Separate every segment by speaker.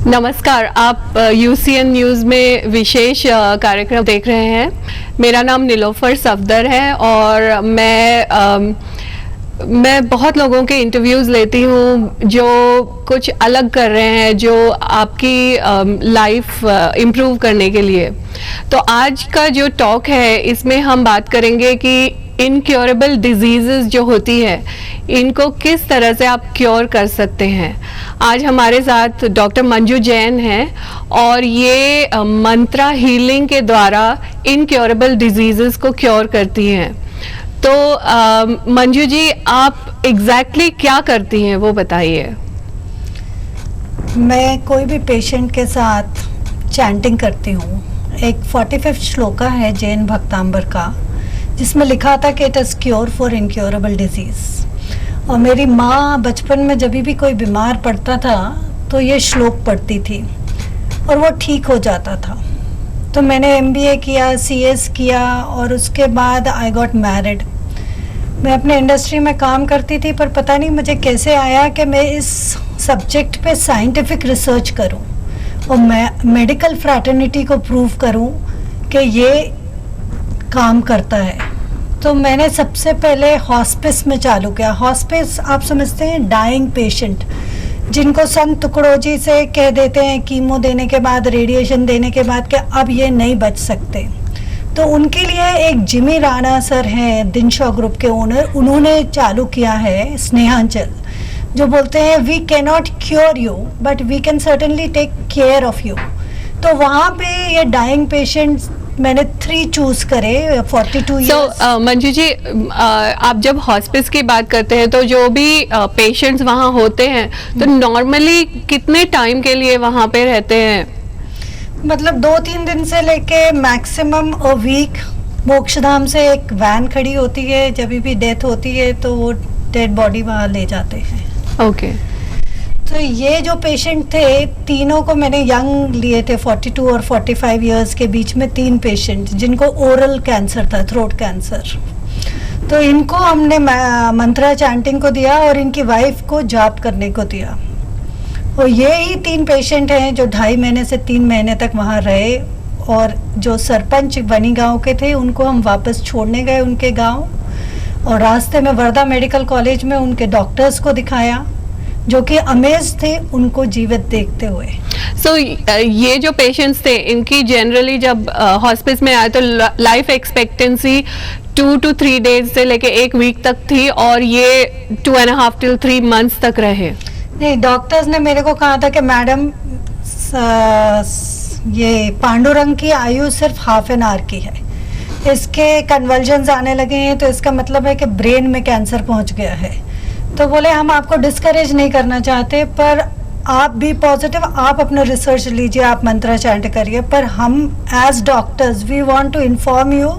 Speaker 1: नमस्कार, आप UCN news में विशेष कार्यक्रम देख रहे हैं। मेरा नाम नीलोफर सफदर है और मैं बहुत लोगों के इंटरव्यूज़ लेती हूँ जो कुछ अलग कर रहे हैं, जो आपकी लाइफ इम्प्रूव करने के लिए। तो आज का जो टॉक है इसमें हम बात करेंगे कि इनक्योरेबल डिजीज़ेस जो होती है इनको किस तरह से आप क्योर कर सकते हैं। आज हमारे साथ डॉक्टर मंजू जैन हैं और ये मंत्रा हीलिंग के द्वारा इनक्योरेबल डिजीज़ेस को क्योर करती हैं। तो मंजू जी, आप एग्जैक्टली क्या करती हैं वो बताइए।
Speaker 2: मैं कोई भी पेशेंट के साथ चैंटिंग करती हूँ। एक 45 श्लोका है जैन भक्तांबर का, जिसमें लिखा था कि it is cure for incurable disease. और मेरी माँ बचपन में जब भी कोई बीमार पड़ता था तो ये श्लोक पढ़ती थी और वो ठीक हो जाता था। तो मैंने MBA किया, CS किया और उसके बाद आई गॉट मैरिड। मैं अपने इंडस्ट्री में काम करती थी, पर पता नहीं मुझे कैसे आया कि मैं इस सब्जेक्ट पे साइंटिफिक रिसर्च करूं और मैं मेडिकल फ्रैटर्निटी को प्रूव करूं कि ये काम करता है। तो मैंने सबसे पहले हॉस्पिस में चालू किया। हॉस्पिस आप समझते हैं, डाइंग पेशेंट जिनको संत टुकड़ोजी से कह देते हैं कीमो देने के बाद, रेडिएशन देने के बाद कि अब ये नहीं बच सकते। तो उनके लिए एक जिमी राणा सर हैं, दिनशॉ ग्रुप के ओनर, उन्होंने चालू किया है स्नेहांचल, जो बोलते हैं we can not cure you but we can certainly take care of you. तो वहाँ पे ये डाइंग पेशेंट्स मैंने 3 चूज करे, 42 ईयर्स।
Speaker 1: मंजू जी, आप जब हॉस्पिस की बात करते हैं तो जो भी पेशेंट्स वहाँ होते हैं तो नॉर्मली कितने टाइम के लिए वहाँ पे रहते हैं?
Speaker 2: मतलब 2-3 दिन से लेके मैक्सिमम अ वीक। मोक्षधाम से एक वैन खड़ी होती है, जब भी डेथ होती है तो वो डेड बॉडी वहाँ ले जाते हैं।
Speaker 1: ओके।
Speaker 2: तो ये जो पेशेंट थे, तीनों को मैंने यंग लिए थे, 42 और 45 इयर्स के बीच में 3 पेशेंट जिनको ओरल कैंसर था, थ्रोट कैंसर। तो इनको हमने मंत्रा चैंटिंग को दिया और इनकी वाइफ को जाप करने को दिया। और ये ही 3 पेशेंट हैं जो 2.5 महीने से 3 महीने तक वहाँ रहे। और जो सरपंच बनी गांव के थे उनको हम वापस छोड़ने गए उनके गांव, और रास्ते में वर्धा मेडिकल कॉलेज में उनके डॉक्टर्स को दिखाया जो कि अमेज थे उनको जीवित देखते हुए।
Speaker 1: सो ये जो पेशेंट्स थे इनकी जनरली जब हॉस्पिस में आए तो लाइफ एक्सपेक्टेंसी 2 to 3 डेज से लेके 1 वीक तक थी और ये 2.5 till 3 months तक रहे।
Speaker 2: नहीं, डॉक्टर्स ने मेरे को कहा था कि मैडम ये पांडुरंग की आयु सिर्फ हाफ एन आवर की है, इसके कन्वल्जन्स आने लगे हैं तो इसका मतलब है कि ब्रेन में कैंसर पहुंच गया है। तो बोले हम आपको डिस्करेज नहीं करना चाहते, पर आप भी पॉजिटिव, आप अपना रिसर्च लीजिए, आप मंत्रा चैंट करिए, पर हम as doctors we want to inform you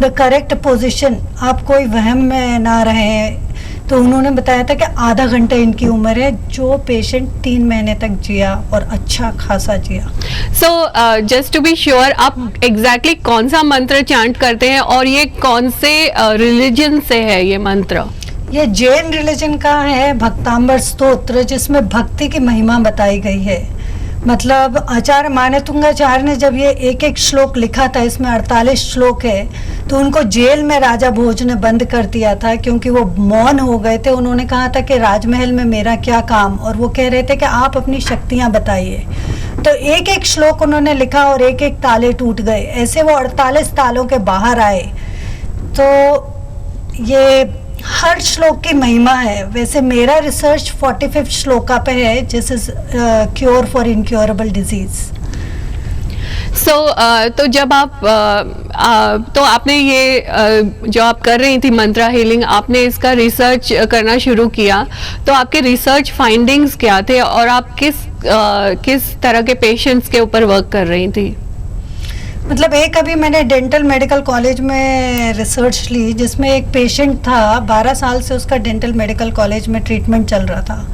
Speaker 2: the correct position, आप कोई वहम में ना रहें। तो उन्होंने बताया था कि आधा घंटा इनकी उम्र है, जो पेशेंट 3 महीने तक जिया और अच्छा खासा जिया।
Speaker 1: So just to be sure, आप एग्जैक्टली कौन सा मंत्र चैंट करते हैं और ये कौन से रिलीजन से है ये मंत्र?
Speaker 2: ये जैन रिलीजन का है, भक्तांबर स्तोत्र, जिसमें भक्ति की महिमा बताई गई है। मतलब आचार्य मानतुंगाचार्य ने जब ये एक श्लोक लिखा था, इसमें 48 श्लोक है, तो उनको जेल में राजा भोज ने बंद कर दिया था क्योंकि वो मौन हो गए थे। उन्होंने कहा था कि राजमहल में मेरा क्या काम, और वो कह रहे थे कि आप अपनी शक्तियाँ बताइए। तो एक श्लोक उन्होंने लिखा और एक ताले टूट गए। ऐसे वो 48 तालों के बाहर आए। तो ये हर श्लोक की महिमा है। वैसे मेरा रिसर्च 45 श्लोका पे है, जिस is cure for incurable disease.
Speaker 1: So तो जब आप तो आपने ये जो आप कर रही थी मंत्रा हीलिंग, आपने इसका रिसर्च करना शुरू किया, तो आपके रिसर्च फाइंडिंग्स क्या थे और आप किस तरह के पेशेंट्स के ऊपर वर्क कर रही थी?
Speaker 2: मतलब अभी मैंने डेंटल मेडिकल कॉलेज में रिसर्च ली, जिसमें एक पेशेंट था, 12 साल से उसका डेंटल मेडिकल कॉलेज में ट्रीटमेंट चल रहा था।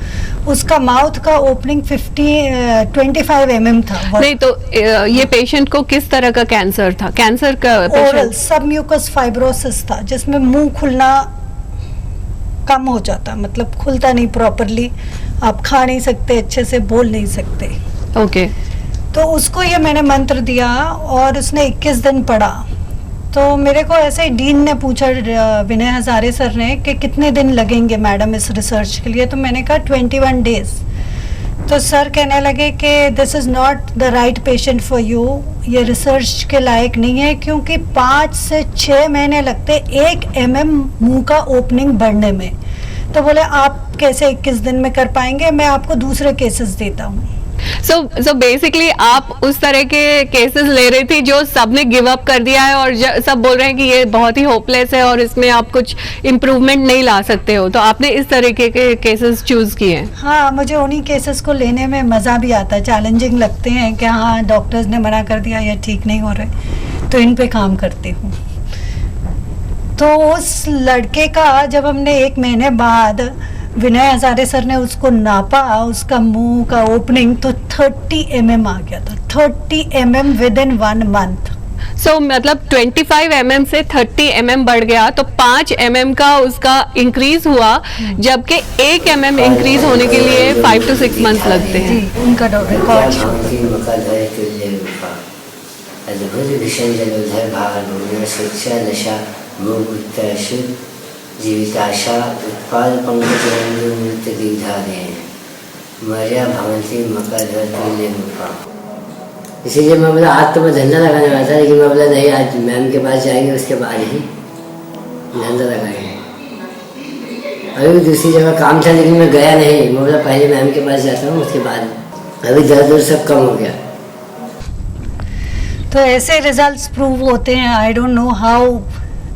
Speaker 2: उसका माउथ का ओपनिंग 25 mm था।
Speaker 1: नहीं, तो ये पेशेंट को किस तरह का कैंसर था? कैंसर का
Speaker 2: ओरल सबम्यूकस फाइब्रोसिस था, जिसमें मुंह खुलना कम हो जाता, मतलब खुलता नहीं प्रॉपरली, आप खा नहीं सकते अच्छे से, बोल नहीं सकते।
Speaker 1: ओके।
Speaker 2: तो उसको ये मैंने मंत्र दिया और उसने 21 दिन पढ़ा। तो मेरे को ऐसे ही डीन ने पूछा, विनय हजारे सर ने, कि कितने दिन लगेंगे मैडम इस रिसर्च के लिए। तो मैंने कहा 21 डेज। तो सर कहने लगे कि this is not the right patient for you, ये रिसर्च के लायक नहीं है, क्योंकि 5 से 6 महीने लगते 1 mm मुंह का ओपनिंग बढ़ने में। तो बोले आप कैसे 21 दिन में कर पाएंगे, मैं आपको दूसरे केसेस देता हूँ।
Speaker 1: सो बेसिकली आप उस तरह के केसेस ले रही थी जो सबने गिव अप कर दिया है और सब बोल रहे हैं कि ये बहुत ही होपलेस है और इसमें आप कुछ इम्प्रूवमेंट नहीं ला सकते हो, तो आपने इस तरीके के केसेस चूज किए हैं।
Speaker 2: हाँ, मुझे उन्हीं केसेस को लेने में मज़ा भी आता है, चैलेंजिंग लगते हैं कि हाँ डॉक्टर्स ने मना कर दिया, ये ठीक नहीं हो रहे, तो इन पे काम करती हूँ। तो उस लड़के का जब हमने 1 महीने बाद विनय हजारे सर ने उसको नापा, उसका मुंह का ओपनिंग, तो 30 mm आ गया था। 30 mm विद इन 1 month।
Speaker 1: सो मतलब 25 mm से 30 mm बढ़ गया, तो 5 mm का उसका इंक्रीज हुआ, जबकि 1 mm इंक्रीज होने के लिए 5 to 6 months लगते हैं।
Speaker 2: जी, उनका रिकॉर्ड शो।
Speaker 3: अद्भुत भीषण जलोधर भार भूमि शिक्षा दशा भोग उत्तर शुद्ध जीविताशा उत्पाद पंकज मृत दीधा दे मर्या भवंती मकर तुल्य रूपा। इसीलिए मैं बोला आज तो मैं धंधा लगाने वाला था, लेकिन मैं बोला नहीं, आज मैम के पास जाएंगे, उसके बाद ही धंधा लगाएंगे। अभी दूसरी जगह काम था लेकिन मैं गया नहीं, मैं बोला पहले मैम के पास जाता हूँ, उसके बाद अभी दर्द सब कम हो गया।
Speaker 2: तो ऐसे रिजल्ट्स प्रूव होते हैं। I don't know how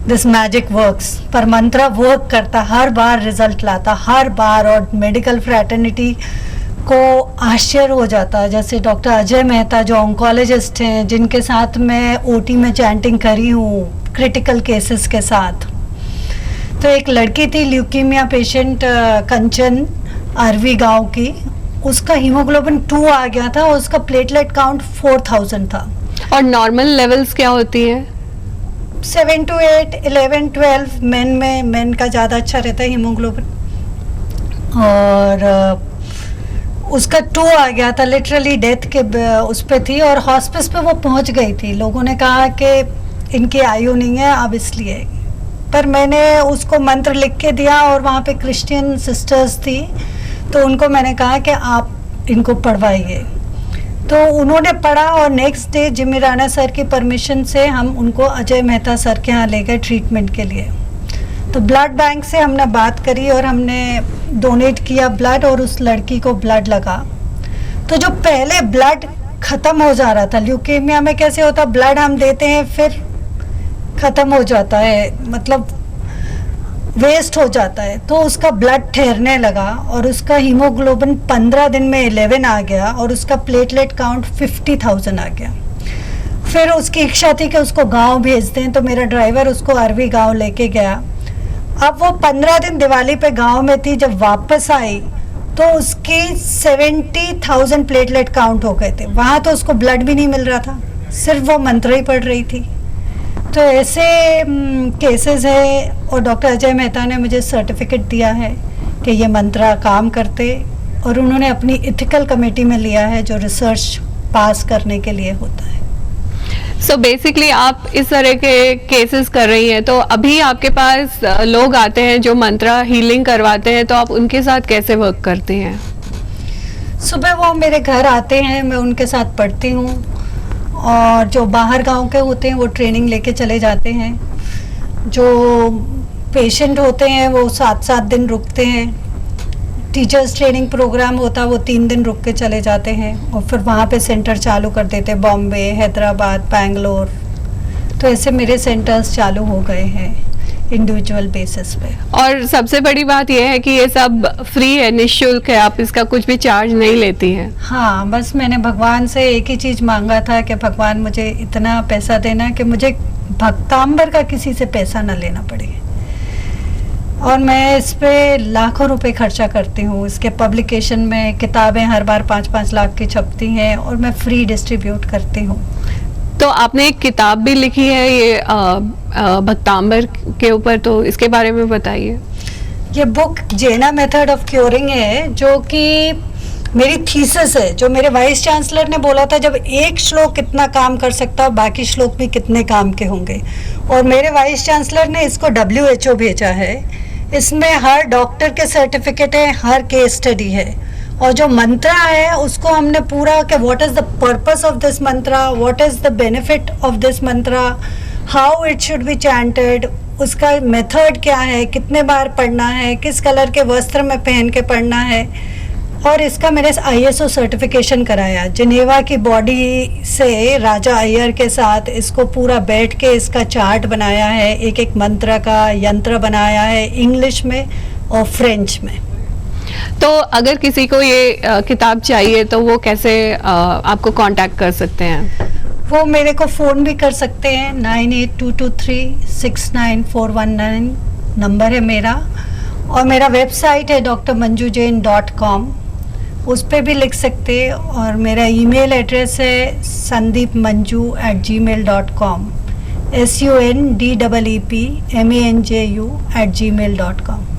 Speaker 2: this magic works, पर मंत्रा वर्क करता, हर बार रिजल्ट लाता, हर बार। और मेडिकल फ्रैटर्निटी को आश्चर्य हो जाता। जैसे डॉक्टर अजय मेहता जो ऑन्कोलॉजिस्ट हैं, जिनके साथ मैं ओटी में चैंटिंग करी हूँ क्रिटिकल केसेस के साथ। तो एक लड़की थी ल्यूकीमिया पेशेंट, कंचन आरवी गांव की, उसका हीमोग्लोबिन 2 आ गया था और उसका प्लेटलेट काउंट 4000 था।
Speaker 1: और नॉर्मल लेवल्स क्या होती है?
Speaker 2: 7 to 8, 11, 12 मेन का ज़्यादा अच्छा रहता है हीमोग्लोबिन। और उसका 2 आ गया था, लिटरली डेथ के उस पे थी, और हॉस्पिस पे वो पहुंच गई थी। लोगों ने कहा कि इनकी आयु नहीं है अब, इसलिए। पर मैंने उसको मंत्र लिख के दिया, और वहाँ पे क्रिश्चियन सिस्टर्स थी, तो उनको मैंने कहा कि आप इनको पढ़वाइए। तो उन्होंने पढ़ा, और next day Jimmy Rana sir की परमिशन से हम उनको अजय मेहता सर के यहाँ ले गए ट्रीटमेंट के लिए। तो ब्लड बैंक से हमने बात करी और हमने डोनेट किया ब्लड, और उस लड़की को ब्लड लगा। तो जो पहले ब्लड ख़त्म हो जा रहा था, ल्यूकेमिया में कैसे होता, ब्लड हम देते हैं फिर ख़त्म हो जाता है, मतलब वेस्ट हो जाता है, तो उसका ब्लड ठहरने लगा, और उसका हीमोग्लोबिन 15 दिन में 11 आ गया, और उसका प्लेटलेट काउंट 50,000 आ गया। फिर उसकी इच्छा थी कि उसको गांव भेज दें, तो मेरा ड्राइवर उसको आरवी गांव लेके गया। अब वो 15 दिन दिवाली पे गांव में थी, जब वापस आई तो उसकी 70,000 प्लेटलेट काउंट हो गए थे। वहाँ तो उसको ब्लड भी नहीं मिल रहा था, सिर्फ वो मंत्र ही पढ़ रही थी। तो ऐसे केसेस है, और डॉक्टर अजय मेहता ने मुझे सर्टिफिकेट दिया है कि ये मंत्रा काम करते, और उन्होंने अपनी इथिकल कमेटी में लिया है जो रिसर्च पास करने के लिए होता है।
Speaker 1: सो बेसिकली आप इस तरह के केसेस कर रही हैं, तो अभी आपके पास लोग आते हैं जो मंत्रा हीलिंग करवाते हैं, तो आप उनके साथ कैसे वर्क करते हैं?
Speaker 2: सुबह वो मेरे घर आते हैं, मैं उनके साथ पढ़ती हूँ, और जो बाहर गांव के होते हैं वो ट्रेनिंग लेके चले जाते हैं। जो पेशेंट होते हैं वो 7-7 दिन रुकते हैं। टीचर्स ट्रेनिंग प्रोग्राम होता है, वो 3 दिन रुक के चले जाते हैं, और फिर वहाँ पे सेंटर चालू कर देते हैं, बॉम्बे, हैदराबाद, बेंगलोर। तो ऐसे मेरे सेंटर्स चालू हो गए हैं इंडिविजुअल बेसिस पे।
Speaker 1: और सबसे बड़ी बात यह है कि ये सब फ्री है, निःशुल्क है, आप इसका कुछ भी चार्ज नहीं लेती हैं।
Speaker 2: हाँ, बस मैंने भगवान से एक ही चीज़ मांगा था कि भगवान मुझे इतना पैसा देना कि मुझे भक्तांबर का किसी से पैसा ना लेना पड़े। और मैं इस पे लाखों रुपए खर्चा करती हूँ। इसके पब्लिकेशन में किताबें हर बार 5-5 लाख की छपती हैं, और मैं फ्री डिस्ट्रीब्यूट करती हूँ।
Speaker 1: तो आपने एक किताब भी लिखी है ये भक्तांबर के ऊपर, तो इसके बारे में बताइए।
Speaker 2: ये बुक जेना मेथड ऑफ क्योरिंग है, जो कि मेरी थीसिस है, जो मेरे वाइस चांसलर ने बोला था, जब एक श्लोक कितना काम कर सकता है बाकी श्लोक भी कितने काम के होंगे। और मेरे वाइस चांसलर ने इसको WHO भेजा है। इसमें हर डॉक्टर के सर्टिफिकेट है, हर केस स्टडी है। और जो मंत्रा है उसको हमने पूरा कि what is the purpose of this Mantra, what is the benefit of this Mantra, how it should be chanted, उसका मेथड क्या है, कितने बार पढ़ना है, किस कलर के वस्त्र में पहन के पढ़ना है। और इसका मैंने ISO सर्टिफिकेशन कराया जिनेवा की बॉडी से, राजा अय्यर के साथ इसको पूरा बैठ के इसका चार्ट बनाया है, एक एक मंत्र का यंत्र बनाया है इंग्लिश में और फ्रेंच में।
Speaker 1: तो अगर किसी को ये किताब चाहिए तो वो कैसे आपको कांटेक्ट कर सकते हैं?
Speaker 2: वो मेरे को फ़ोन भी कर सकते हैं, 9822369419 नंबर है मेरा। और मेरा वेबसाइट है drmanjujain.com, उस पर भी लिख सकते हैं। और मेरा ईमेल एड्रेस है sandeepmanju@gmail.com, SUNDEEPMANJU@gmail.com।